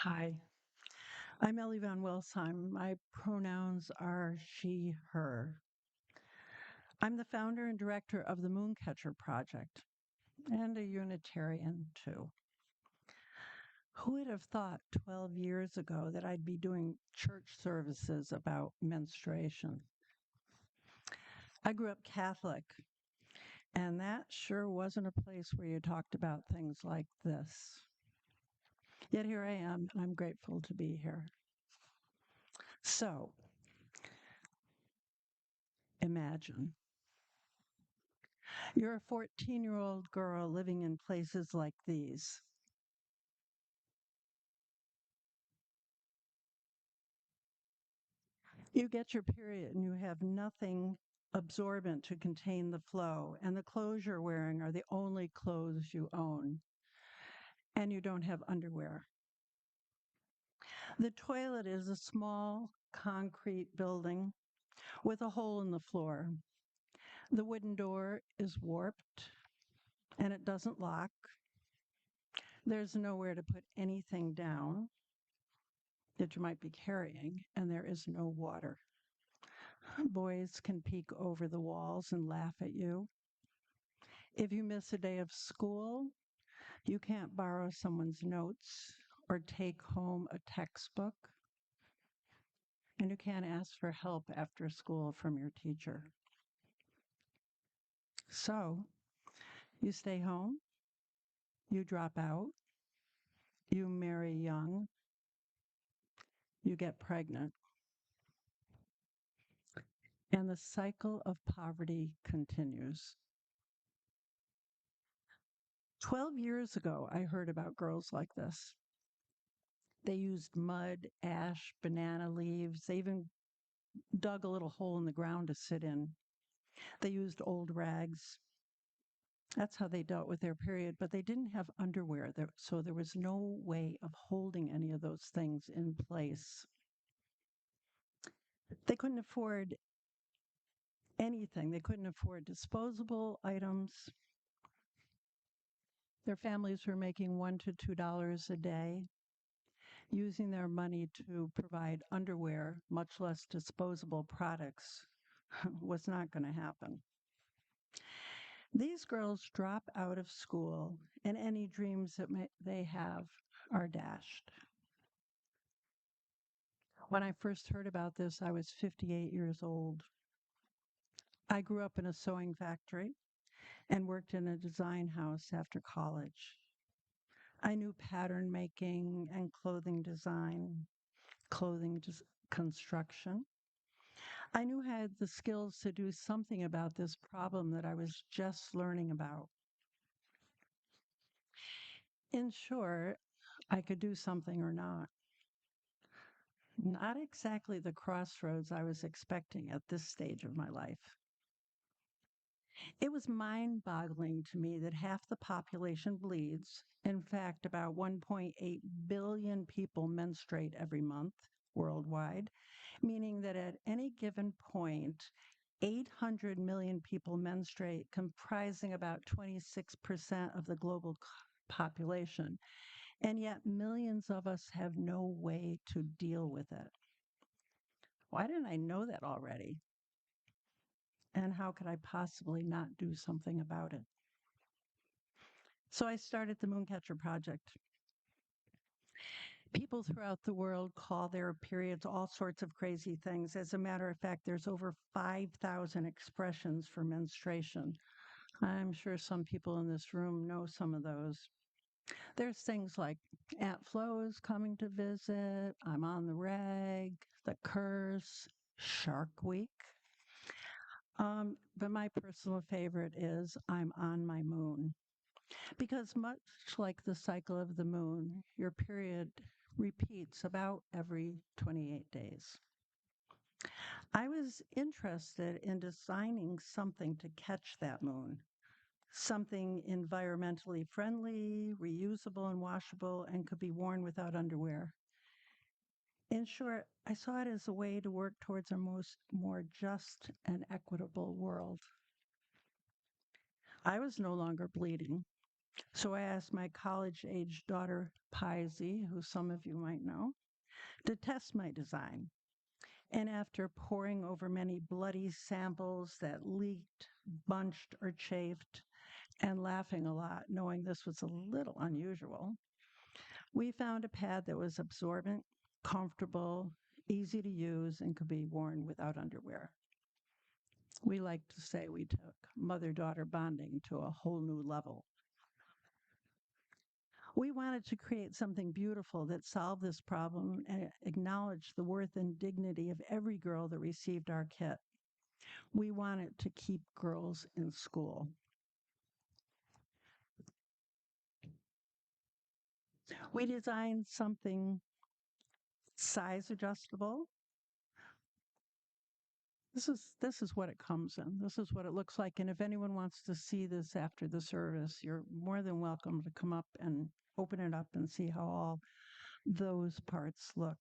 Hi, I'm Ellie von Wellsheim. My pronouns are she, her. I'm the founder and director of the MoonCatcher Project and a Unitarian too. Who would have thought 12 years ago that I'd be doing church services about menstruation? I grew up Catholic, and that sure wasn't a place where you talked about things like this. Yet here I am, and I'm grateful to be here. So, imagine you're a 14-year-old girl living in places like these. You get your period and you have nothing absorbent to contain the flow, and the clothes you're wearing are the only clothes you own, and you don't have underwear. The toilet is a small concrete building with a hole in the floor. The wooden door is warped and it doesn't lock. There's nowhere to put anything down that you might be carrying, and there is no water. Boys can peek over the walls and laugh at you. If you miss a day of school, you can't borrow someone's notes or take home a textbook, and you can't ask for help after school from your teacher. So you stay home, you drop out, you marry young, you get pregnant, and the cycle of poverty continues. 12 years ago, I heard about girls like this. They used mud, ash, banana leaves. They even dug a little hole in the ground to sit in. They used old rags. That's how they dealt with their period, but they didn't have underwear, so there was no way of holding any of those things in place. They couldn't afford anything. They couldn't afford disposable items. Their families were making $1 to $2 a day. Using their money to provide underwear, much less disposable products, was not going to happen. These girls drop out of school, and any dreams that they have are dashed. When I first heard about this, I was 58 years old. I grew up in a sewing factory and worked in a design house after college. I knew pattern making and clothing design, construction. I knew I had the skills to do something about this problem that I was just learning about. In short, I could do something or not. Not exactly the crossroads I was expecting at this stage of my life. It was mind boggling to me that half the population bleeds. In fact, about 1.8 billion people menstruate every month worldwide, meaning that at any given point, 800 million people menstruate, comprising about 26% of the global population. And yet, millions of us have no way to deal with it. Why didn't I know that already? And how could I possibly not do something about it? So I started the MoonCatcher Project. People throughout the world call their periods all sorts of crazy things. As a matter of fact, there's over 5,000 expressions for menstruation. I'm sure some people in this room know some of those. There's things like Aunt Flo is coming to visit, I'm on the rag, the curse, Shark Week. But my personal favorite is I'm on my moon. Because much like the cycle of the moon, your period repeats about every 28 days. I was interested in designing something to catch that moon, something environmentally friendly, reusable and washable, and could be worn without underwear. In short, I saw it as a way to work towards a more just and equitable world. I was no longer bleeding. So I asked my college-age daughter, Paisley, who some of you might know, to test my design. And after poring over many bloody samples that leaked, bunched, or chafed, and laughing a lot, knowing this was a little unusual, we found a pad that was absorbent, comfortable, easy to use, and could be worn without underwear. We like to say we took mother daughter bonding to a whole new level. We wanted to create something beautiful that solved this problem and acknowledged the worth and dignity of every girl that received our kit. We wanted to keep girls in school. We designed something size adjustable. This is what it comes in. This is what it looks like. And if anyone wants to see this after the service, you're more than welcome to come up and open it up and see how all those parts look.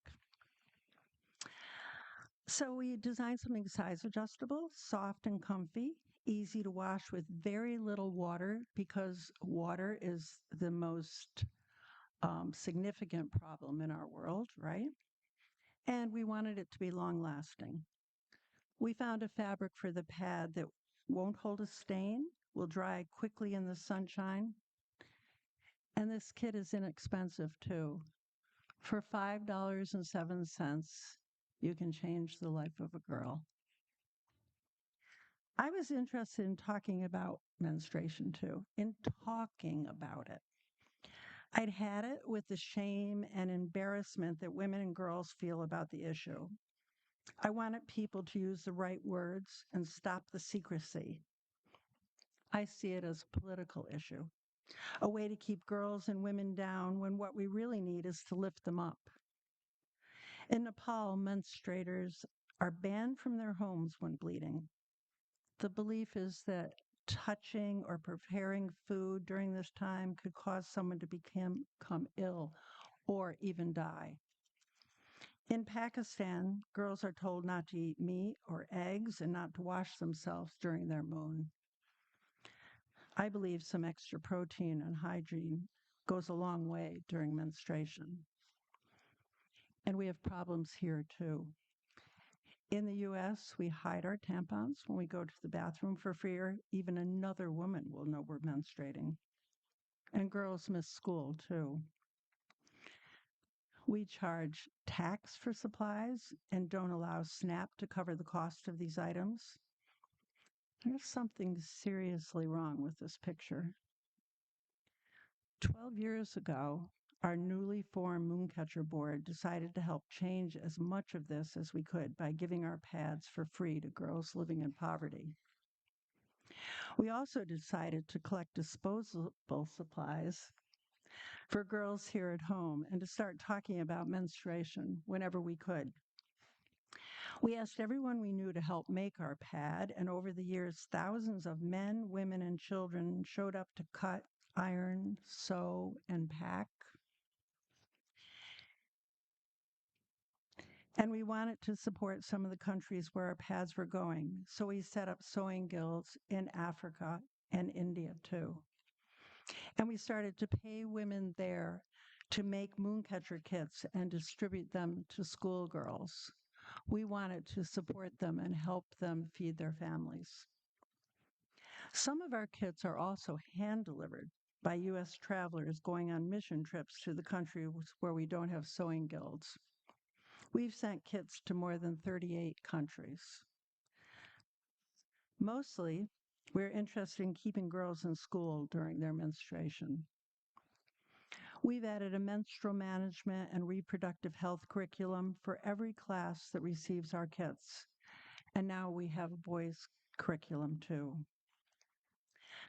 So we designed something size adjustable, soft and comfy, easy to wash with very little water because water is the most significant problem in our world, right? And we wanted it to be long lasting. We found a fabric for the pad that won't hold a stain, will dry quickly in the sunshine. And this kit is inexpensive too. For $5.07, you can change the life of a girl. I was interested in talking about menstruation too, in talking about it. I'd had it with the shame and embarrassment that women and girls feel about the issue. I wanted people to use the right words and stop the secrecy. I see it as a political issue, a way to keep girls and women down when what we really need is to lift them up. In Nepal, menstruators are banned from their homes when bleeding. The belief is that touching or preparing food during this time could cause someone to become ill or even die. In Pakistan, girls are told not to eat meat or eggs and not to wash themselves during their moon. I believe some extra protein and hygiene goes a long way during menstruation. And we have problems here too. In the US, we hide our tampons when we go to the bathroom for fear even another woman will know we're menstruating. And girls miss school too. We charge tax for supplies and don't allow SNAP to cover the cost of these items. There's something seriously wrong with this picture. 12 years ago, our newly formed MoonCatcher board decided to help change as much of this as we could by giving our pads for free to girls living in poverty. We also decided to collect disposable supplies for girls here at home and to start talking about menstruation whenever we could. We asked everyone we knew to help make our pad, and over the years, thousands of men, women, and children showed up to cut, iron, sew, and pack. And we wanted to support some of the countries where our pads were going. So we set up sewing guilds in Africa and India too. And we started to pay women there to make MoonCatcher kits and distribute them to schoolgirls. We wanted to support them and help them feed their families. Some of our kits are also hand delivered by U.S. travelers going on mission trips to the countries where we don't have sewing guilds. We've sent kits to more than 38 countries. Mostly, we're interested in keeping girls in school during their menstruation. We've added a menstrual management and reproductive health curriculum for every class that receives our kits. And now we have a boys' curriculum too,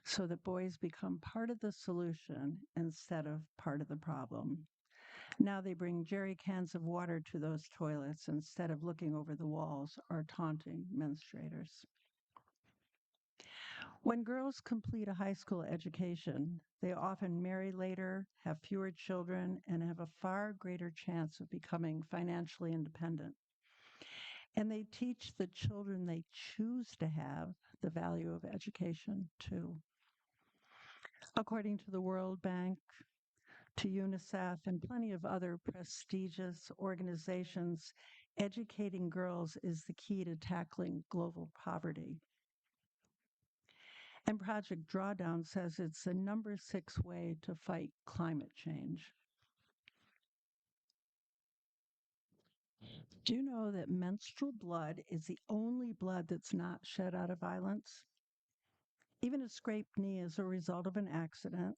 so that boys become part of the solution instead of part of the problem. Now they bring jerry cans of water to those toilets instead of looking over the walls or taunting menstruators. When girls complete a high school education, they often marry later, have fewer children, and have a far greater chance of becoming financially independent. And they teach the children they choose to have the value of education too. According to the World Bank, to UNICEF, and plenty of other prestigious organizations, educating girls is the key to tackling global poverty. And Project Drawdown says it's the number 6 way to fight climate change. Do you know that menstrual blood is the only blood that's not shed out of violence? Even a scraped knee is a result of an accident,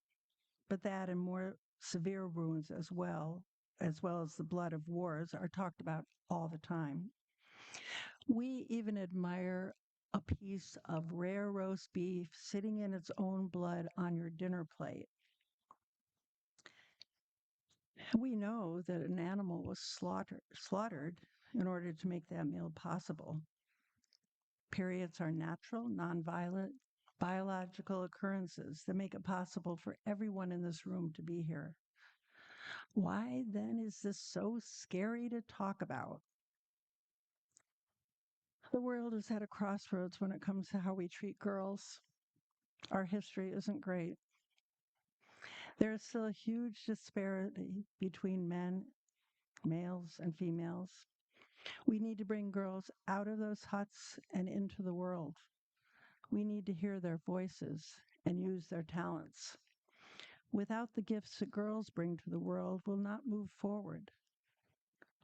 but that and more severe wounds as well as the blood of wars, are talked about all the time. We even admire a piece of rare roast beef sitting in its own blood on your dinner plate. We know that an animal was slaughtered in order to make that meal possible. Periods are natural, nonviolent, biological occurrences that make it possible for everyone in this room to be here. Why then is this so scary to talk about? The world is at a crossroads when it comes to how we treat girls. Our history isn't great. There is still a huge disparity between males, and females. We need to bring girls out of those huts and into the world. We need to hear their voices and use their talents. Without the gifts that girls bring to the world, we'll not move forward.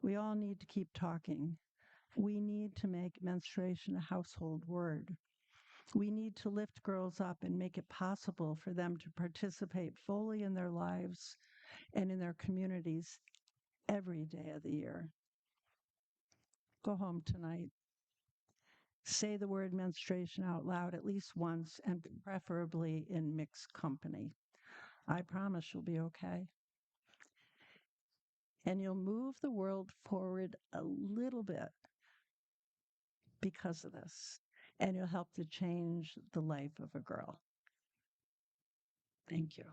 We all need to keep talking. We need to make menstruation a household word. We need to lift girls up and make it possible for them to participate fully in their lives and in their communities every day of the year. Go home tonight. Say the word menstruation out loud at least once, and preferably in mixed company. I promise you'll be okay. And you'll move the world forward a little bit because of this. And you'll help to change the life of a girl. Thank you.